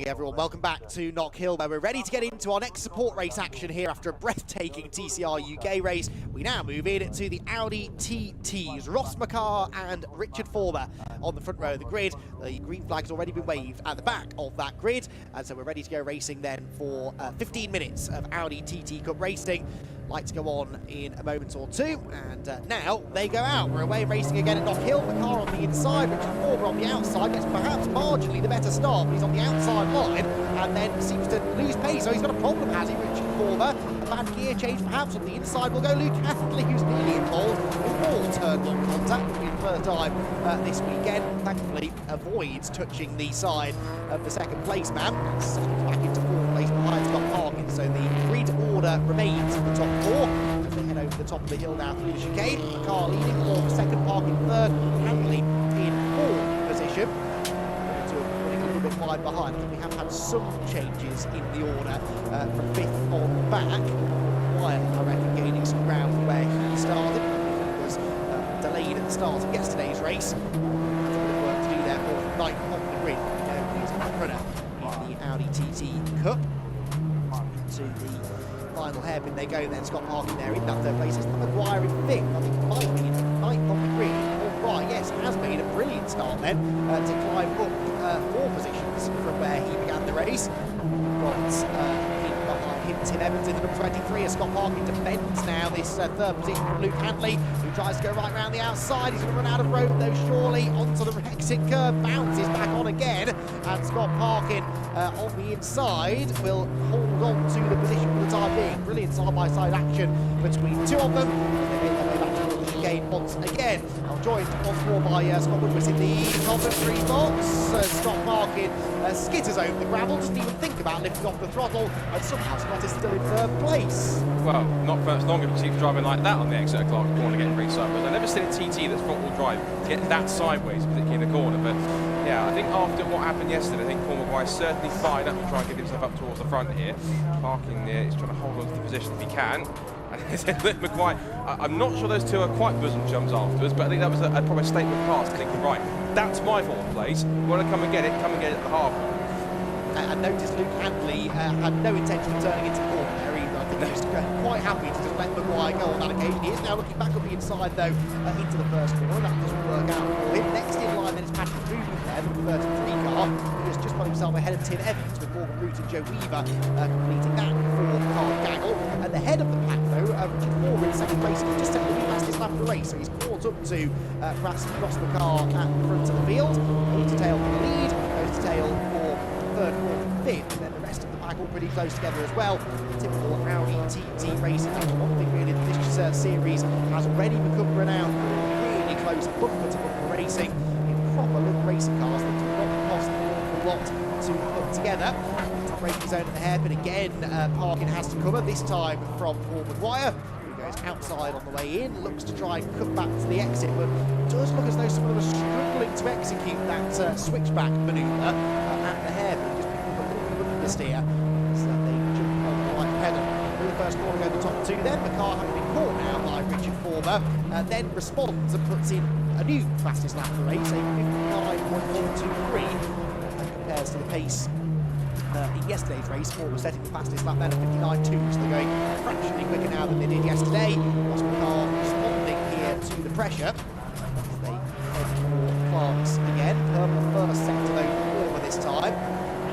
Everyone, welcome back to Knockhill, where we're ready to get into our next support race action here after a breathtaking TCR UK race. We now move in to the Audi TTs. Ross McCarr and Richard Former on the front row of the grid. The green flag has already been waved at the back of that grid, and so we're ready to go racing then for 15 minutes of Audi TT Cup racing. Like to go on in a moment or two, and now they go out. We're away racing again at Knockhill. McCarr on the inside, Richard Former on the outside, gets perhaps marginally the better start, but he's on the outside line and then seems to lose pace. So he's got a problem, has he, Richard Former? A bad gear change perhaps on the inside. Will go Luke Hadley, who's nearly involved in more turn one contact for the third time this weekend. Thankfully avoids touching the side of the second place man. It's back into fourth place behind Scott Parkin, so the grid order remains for the top four as they head over the top of the hill now through the chicane. McCarr leading, for second, Parkin third, Hadley in fourth position. Running a little bit wide behind. I think we have had some changes in the order from fifth on back. Wyatt, I reckon, gaining some ground from where he started. He was delayed at the start of yesterday's race. That's a bit of work to do there for ninth on the grid. He's a front runner in the Audi TT Cup. To the final hairpin they go then. Scott Parkin there in that third place. It's Maguire in fifth. I think might be in ninth on the grid. All right, yes, has made a brilliant start then to climb up 4 positions from where he began the race. Got in behind him Tim Evans in the number 23 as Scott Parkin defends now this third position from Luke Hadley, who tries to go right round the outside. He's going to run out of road though, surely onto the exit curve, bounces back on again, and Scott Parkin on the inside will hold on to the position for the time being. Brilliant side-by-side action between two of them. They make their way back towards the chicane once again. Now joined once more by Scott Woodward in the commentary box. Scott Parkin skitters over the gravel, doesn't even think about lifting off the throttle, and somehow Scott is still in third place. Well, not for much longer if he keeps driving like that on the exit Clark corner, getting pretty sideways. I've never seen a TT that's front-wheel drive get that sideways, particularly in the corner. But yeah, I think after what happened yesterday, I think Paul Maguire certainly fired up to try and get himself up towards the front here. Parking there, he's trying to hold on to the position if he can. And Maguire, I'm not sure those two are quite bosom chums afterwards, but I think that was a proper statement pass, thinking, right, that's my fourth place. Want to come and get it at the half. And notice Luke Hadley had no intention of turning into the corner there either. I think he was quite happy to just let Maguire go on that occasion. He is now looking back up the inside though into the first corner. That doesn't work out for him. Next in line then is Patrick Booby there, the 33 car, who has just got himself ahead of Tim Evans with Morgan Root and Joe Weaver completing that four-car gaggle. At the head of the pack though, Richard Former in second place. He's just taken the fastest lap of the race, so he's caught up to Ross McCarr at the front of the field. Goes to tail for the lead, goes to tail for third, fourth and fifth, and then the rest of the pack all pretty close together as well. Typical Audi TT racing. One thing really that this series has already become renowned for, really close bumper to bumper racing in proper little racing cars that do not cost an awful lot to put together. Top braking zone at the hairpin again. Parkin has to cover, this time from Paul Maguire, who goes outside on the way in, looks to try and cut back to the exit, but it does look as though some of them are struggling to execute that switchback manoeuvre at the hairpin, just picking up a little bit of understeer, so they jump on the right pedal. In the first corner go the top two then, McCarr having been caught now by Richard Former, then responds and puts in a new fastest lap of the race, a 59.123, and compares to the pace in yesterday's race. Former setting the fastest lap then at 59.2, so they're going fractionally quicker now than they did yesterday. Ross McCarr responding here to the pressure as they head for Clark's again. Further sector though for Former this time.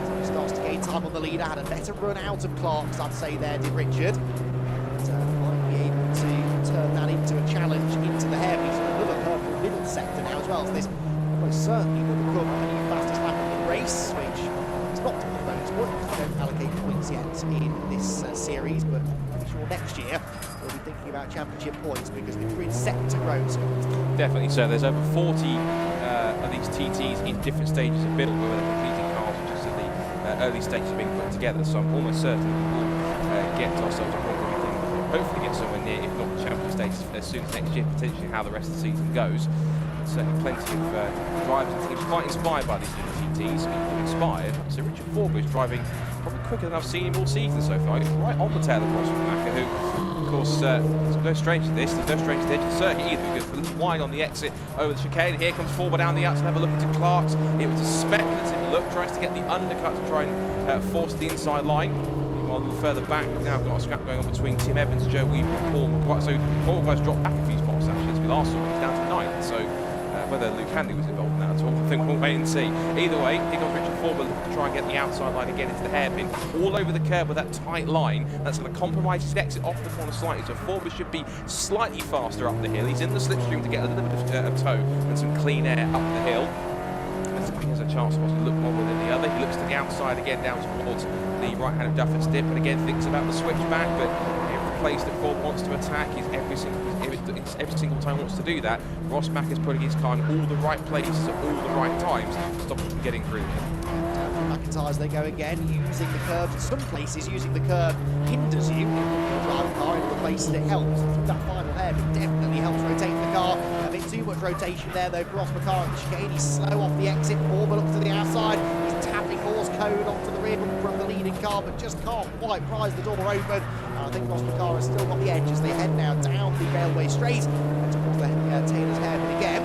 So he starts to gain time on the leader, had a better run out of Clark's, I'd say there did Richard. And might be able to turn that into a challenge into the hairpin. So another purple middle sector now as well, so this almost certainly will become a new fastest lap of the race, which is not to bonus points. They don't allocate points yet in this series, but I'm sure next year we'll be thinking about championship points because the grid sector grows. Definitely so. There's over 40 of these TTs in different stages of build, whether they're completing cars or just at the early stages of being put together. So I'm almost certain we will get ourselves a point where we can hopefully get somewhere near, if not the champion status, as soon as next year, potentially how the rest of the season goes. Certainly plenty of drivers and teams quite inspired by these little TTs. Speaking of inspired, so Richard Forber is driving probably quicker than I've seen him all season so far. He's right on the tail of Ross McCarr, who Of course, there's no strange to this. There's no strange to the edge of the circuit either, because the little wide on the exit over the chicane. Here comes Former down the outside. Have a look into Clark's. It was a speculative look. Tries to get the undercut to try and force the inside line. Meanwhile, a little further back, we've now got a scrap going on between Tim Evans, Joe Weaver, and Paul McGuire. So Paul McGuire's dropped back a few spots actually since we last saw him. He's down to 9th. So whether Luke Hanley was involved in that at all, I think we'll wait and see. Either way, here comes Richard Former to try and get the outside line again into the hairpin, all over the curb with that tight line. That's going to compromise his exit off the corner slightly, so Former should be slightly faster up the hill. He's in the slipstream to get a little bit of toe and some clean air up the hill. He has a chance to possibly look one within the other. He looks to the outside again, down towards the right hand of Dufford's dip, and again thinks about the switchback, but every place that Ford wants to attack is every single time wants to do that. Ross Mack is putting his car in all the right places at all the right times to stop him from getting through. McIntyre's they go again, using the curve. In some places, using the curve hinders you. You're driving the car, in other places it helps. That final hairpin definitely helps rotate the car. A bit too much rotation there though for Ross McCarr at the chicane. He's slow off the exit. Former looks to the outside. He's tapping Morse code onto the rear from the leading car, but just can't quite prise the door open. And I think Ross McCarr has still got the edge as they head now down the railway straight and towards the Taylor's hairpin again.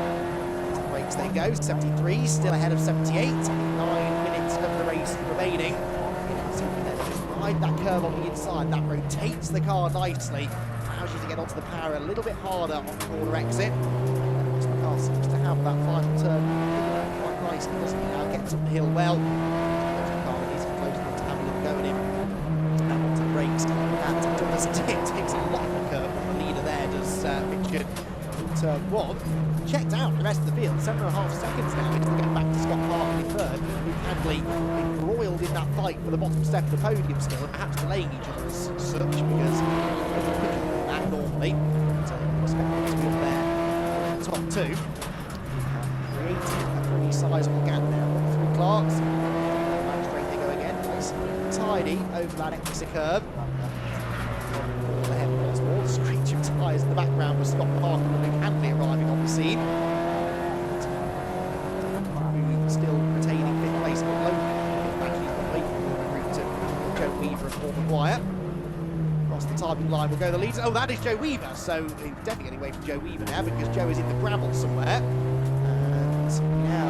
Brakes they go. 73 still ahead of 78. 9 minutes of the race remaining. Just ride that curve on the inside. That rotates the car nicely. Allows you to get onto the power a little bit harder on the corner exit. Ross McCarr seems to have that final turn quite nicely, doesn't he? Now gets up the hill well. Ross McCarr is close enough to have a look going in. And onto the brakes. And does takes a lot of the curve from the leader there, does Richard. Turn 1, checked out the rest of the field, 7.5 seconds now into the game back to Scott Parker in third. Luke Handley embroiled in that fight for the bottom step of the podium still, and perhaps delaying each other's search because they're quicker than that normally. So expect them to be up there in the top 2. Creating a pretty sizable gap now through Clark's. Back straight they go again, nice and tidy over that exit curve. The screech of tyres in the background was Scott Parker and Luke Handley arriving on the scene. Still retaining 5th place, but locally. In fact, he's got away from the route to Joe Weaver and Paul McGuire. Across the timing line will go the leader. Oh, that is Joe Weaver, so he's definitely getting away from Joe Weaver now because Joe is in the gravel somewhere. And now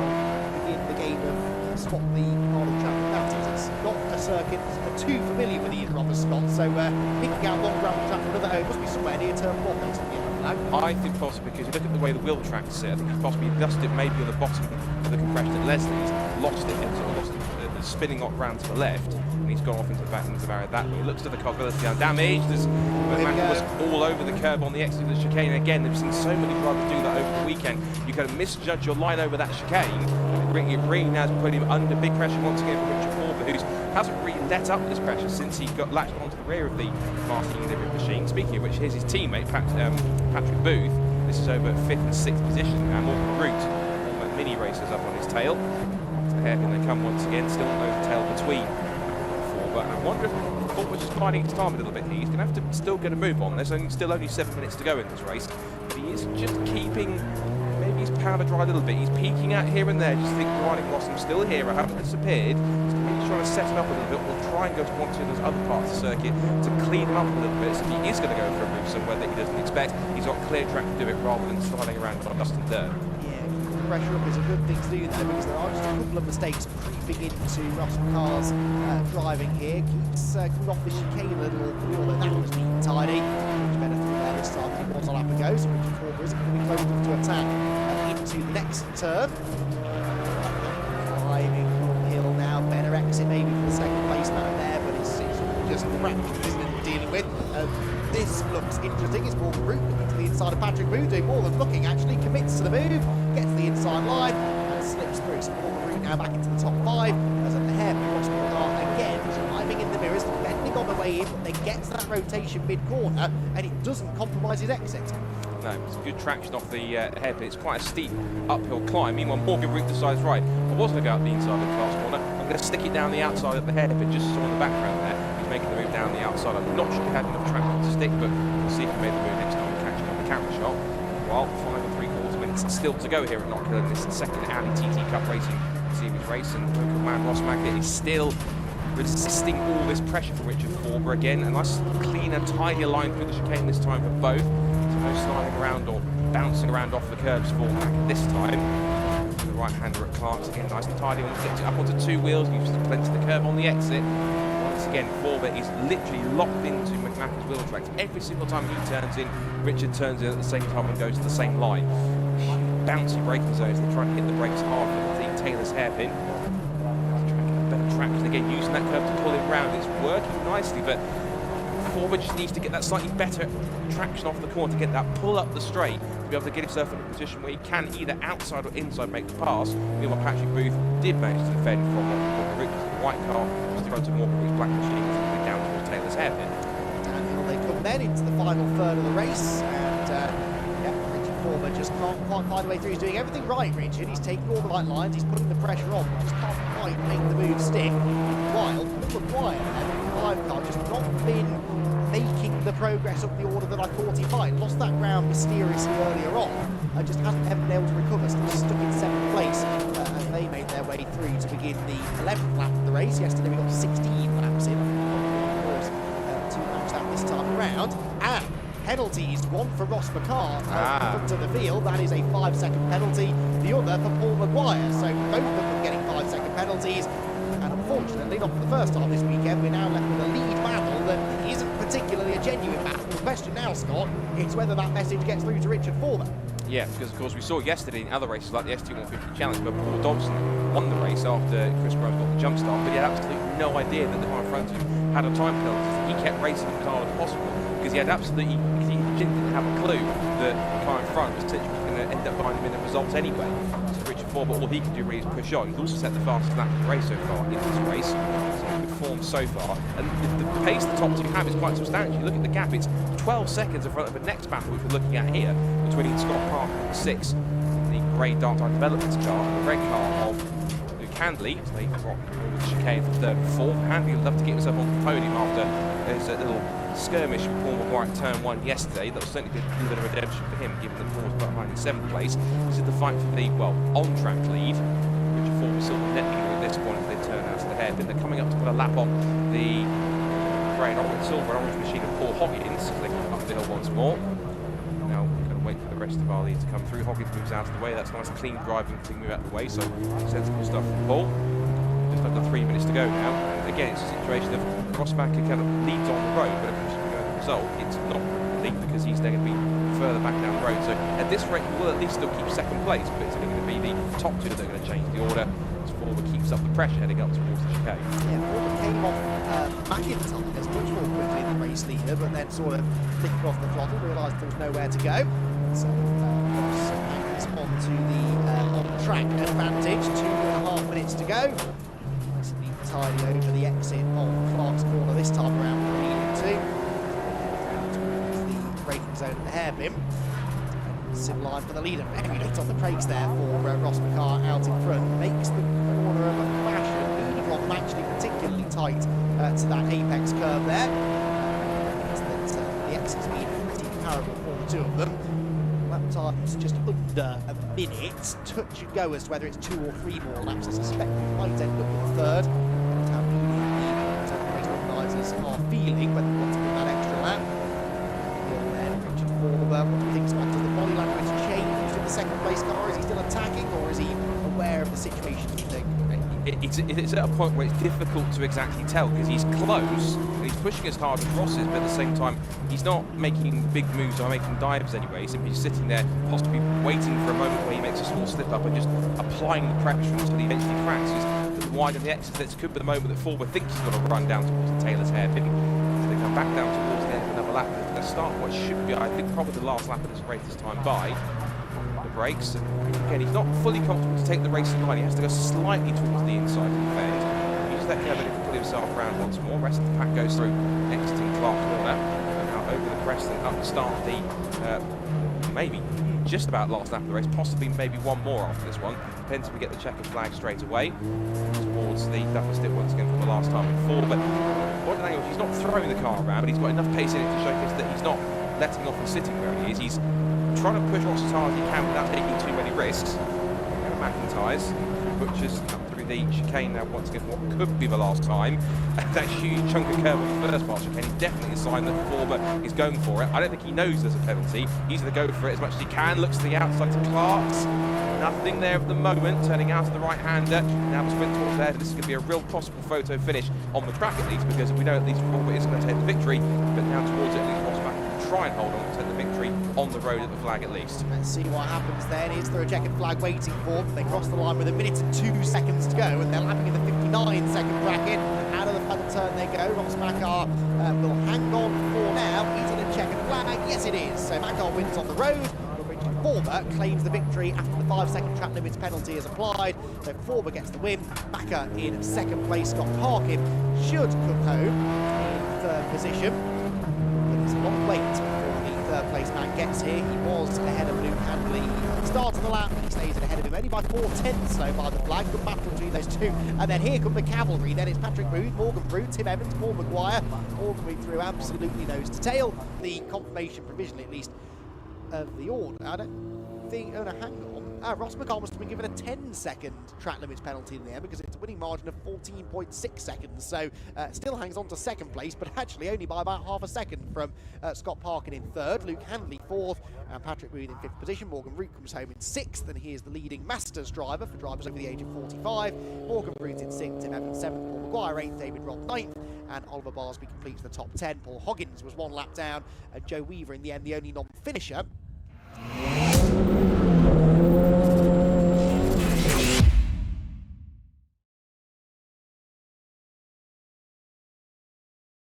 begin the game of spot the model track that is. It's not a circuit too familiar with either of us, Scott, so picking out long gravel track for another home must be somewhere near turn 1 based on the yellow flag. I think possibly because you look at the way the wheel track's set, I think he's possibly adjusted it maybe on the bottom of the compression at Leslie's, lost it, and sort of lost the spinning up round to the left, and he's gone off into the back into the barrier that way. He looks to the car relatively undamaged. There's was all over the curb on the exit of the chicane. Again, they've seen so many drivers do that over the weekend. You kind of misjudge your line over that chicane. It really now has put him under big pressure once again for Richard Forber, who hasn't really let up this pressure since he got latched onto the rear of the Martin Livery machine. Speaking of which, here's his teammate, Patrick Booth. This is over 5th and 6th position now. Morgan Root, all the mini racers up on his tail. To the hairpin they come once again, still no tail between Forber. I wonder if Forber's just biding his time a little bit here. He's going to have to still get a move on. There's still only 7 minutes to go in this race, but he is just keeping maybe his powder dry a little bit. He's peeking out here and there, just think riding Ross, I'm still here, I haven't disappeared. He's really trying to set him up a little bit, or try and go to one or two of those other parts of the circuit to clean him up a little bit. So if he is going to go for a move somewhere that he doesn't expect, he's got clear track to do it rather than sliding around on dust and dirt. Yeah, keeping the pressure up is a good thing to do there because there are just a couple of mistakes creeping into Ross McCarr's driving here. Keeps coming off the chicane a little, although that was neat and tidy. Much better through there this time than he was on lap ago, so Richard Forber isn't going to be close enough to attack into the next turn. Driving uphill now, better exit maybe for the second place man there, but it's just fractures, isn't it, dealing with. This looks interesting. It's Morgan Root looking to the inside of Patrick Booth, doing more than looking actually, commits to the move, gets to the inside line and slips through. So Morgan Root now back into the top 5 as at the hairpin Ross McCarr again driving in the mirrors, bending on the way in, but then gets that rotation mid-corner and it doesn't compromise his exit. No, it's good traction off the hairpin. It's quite a steep uphill climb. Meanwhile, Morgan Root decides, right, I was going to go out the inside of the class corner. I'm going to stick it down the outside of the hairpin, just so on the background there. He's making the move down the outside. I'm not sure he had enough traction to stick, but we'll see if he made the move next time we're catching on the camera shot. While 5 3/4 minutes still to go here at Knockhill in this second Audi TT Cup Racing Series race, and local man Ross Maggett is still resisting all this pressure from Richard Forber again. A nice, cleaner, tidier line through the chicane this time for both. So no sliding around or bouncing around off the curbs for Mack this time. The right-hander at Clark's again, nice and tidy. Once gets it up onto two wheels, uses the plenty of the curb on the exit. Once again, Forber is literally locked into McMaster's wheel tracks. Every single time he turns in, Richard turns in at the same time and goes to the same line. Bouncy braking zones, they try and hit the brakes hard for the Taylor's hairpin. Trying to get a better traction again, using that curve to pull it round. It's working nicely, but Forber just needs to get that slightly better traction off the corner to get that pull up the straight, to be able to get himself in a position where he can either outside or inside make the pass. Meanwhile, Patrick Booth did manage to defend from Walker Richards' white car, just in front of Walker Richards' black machine, down towards Taylor's hairpin. Downhill they come then into the final third of the race, and Richard Forber just can't quite find a way through. He's doing everything right, Richard. He's taking all the right lines, he's putting the pressure on, but just can't quite make the move stick. While Paul McGuire, the 5 car, just not been making the progress up the order that I thought he might. Lost that ground mysteriously earlier on, and just hasn't ever been able to recover. Still stuck in 7th place as they made their way through to begin the 11th lap of the race. Yesterday we got 16 laps in. Of course, 2 laps out this time around. And penalties, one for Ross McCarr to the field. That is a 5-second penalty. The other for Paul McGuire. So both of them getting 5-second penalties. And unfortunately, not for the first time this weekend, we're now left with a lead battle that isn't particularly a genuine battle. The question now, Scott, is whether that message gets through to Richard Forber. Yeah, because of course we saw yesterday in other races like the ST150 Challenge where Paul Dobson won the race after Chris Grimes got the jump start, but he had absolutely no idea that the car in front of him had a time penalty. He kept racing as hard as possible because he didn't have a clue that the car in front was potentially going to end up behind him in the results anyway. So Richard Forber, all he can do really is push on. He's also set the fastest lap of the race so far in this race. So good form so far. And the pace the top two have is quite substantial. You look at the gap, it's 12 seconds in front of the next battle, which we're looking at here, between Scott Parker on 6, the grey Darkside Developments car, and the red car of Luke Handley. So they rock over the chicane for 3rd and 4th. Handley would love to get himself on the podium after his little skirmish with Paul McGuire at turn 1 yesterday. That will certainly be a little bit of redemption for him, given that Paul's behind in 7th place. This is the fight for the, well, on-track lead. Richard Forber still the net leader at this point if they turn out to the hairpin. They're coming up to put a lap on the grey and orange, silver and orange machine of Paul Hoggins as they come up the hill once more. Now we're going to wait for the rest of our lead to come through. Hoggins moves out of the way. That's nice, clean driving to move out of the way. So sensible stuff from Paul. Just under 3 minutes to go now. And again, it's a situation of Rosback kind of leads on the road, but if you go the result, it's not a lead because he's then going to be further back down the road. So at this rate, he will at least still keep 2nd place, but it's only going to be the top 2 that are going to change the order. As Forber keeps up the pressure heading up towards the chicane. Yeah, Forber came off McIntyre much more quickly than race leader, but then sort of flicked off the throttle, realised there was nowhere to go. So Ross on to the on-track advantage. 2.5 minutes to go. Nice and tidy over the exit of Clark's corner this time around for leading 2. Down towards the braking zone at the hairpin. Sim line for the leader. Very late on the brakes there for Ross McCarr out in front. Makes the corner of a fashion. Leading on actually particularly tight to that apex curve there. Means that the exit speed is pretty comparable for the 2 of them. Lap time's just under a minute. Touch and go as to whether it's 2 or 3 more laps. I suspect we might end up with a 3rd. That's how the race organisers are feeling, whether they want to give that extra lap. Richard Forber, what do you think, Scott? Does the body language change in the 2nd place car? Is he still attacking, or is he aware of the situation, do you think? It's at a point where it's difficult to exactly tell because he's close and he's pushing as hard as Ross is, but at the same time he's not making big moves or making dives anyway. He's simply sitting there, possibly waiting for a moment where he makes a small slip up and just applying the pressure until he eventually cracks. He's widen the exit. This could be the moment that Forber thinks he's going to run down towards the Taylor's hairpin. So they come back down towards the end of another lap. They're going to start what should be, I think, probably the last lap of this race this time by. Brakes, and again he's not fully comfortable to take the racing line. He has to go slightly towards the inside to be fair. He uses that curve to pull himself around once more. Rest of the pack goes through, exiting Clark corner, and now over the crest and up to start the maybe just about last lap of the race, possibly maybe one more after this one. Depends if we get the checkered flag straight away towards the Duffer Stick once again for the last time before. But body language, he's not throwing the car around, but he's got enough pace in it to showcase that he's not letting off and sitting where he is. He's trying to push Ross as hard as he can without taking too many risks. McIntyre's Butchers come through through the chicane now once again, what could be the last time. That huge chunk of curb on the first part chicane is definitely a sign that Forber is going for it. I don't think he knows there's a penalty. He's going to go for it as much as he can. Looks to the outside to Clark's. Nothing there at the moment, turning out to the right-hander. Now the sprint towards there. This is going to be a real possible photo finish on the track at least, because we know at least Forber is going to take the victory, but now towards it at least Rosberg will try and hold on to take the victory on the road at the flag at least. Let's see what happens then. Is there a checkered flag waiting for them? They cross the line with 1 minute and 2 seconds to go, and they're lapping in the 59-second bracket. Out of the final turn they go. Rosberg will hang on for now. Is it a checkered flag? Yes, it is. So Makar wins on the road. Forber claims the victory after the 5-second track limits penalty is applied. So Forber gets the win. Makar in second place. Scott Parkin should come home in third position. But it's a long wait before the third place man gets here. He was ahead of Luke Handley at the start of the lap. He stays ahead of him only by 4/10 though by the flag. Good battle between those two. And then here come the cavalry. Then it's Patrick Booth, Morgan Brute, Tim Evans, Paul Maguire. All coming through absolutely nose to tail. The confirmation provisionally at least of the order. I don't think, oh no, hang on. Rosberg must have been given a 10-second track limits penalty in there because it's a winning margin of 14.6 seconds. So still hangs on to second place, but actually only by about half a second from Scott Parkin in third, Luke Handley fourth, and Patrick Booth in fifth position. Morgan Root comes home in sixth, and he is the leading Masters driver for drivers over the age of 45. Morgan Root in sixth, Tim Evans seventh, Paul Maguire eighth, David Robb ninth, and Oliver Barsby completes the top 10. Paul Hoggins was 1 lap down, and Joe Weaver in the end, the only non-finisher,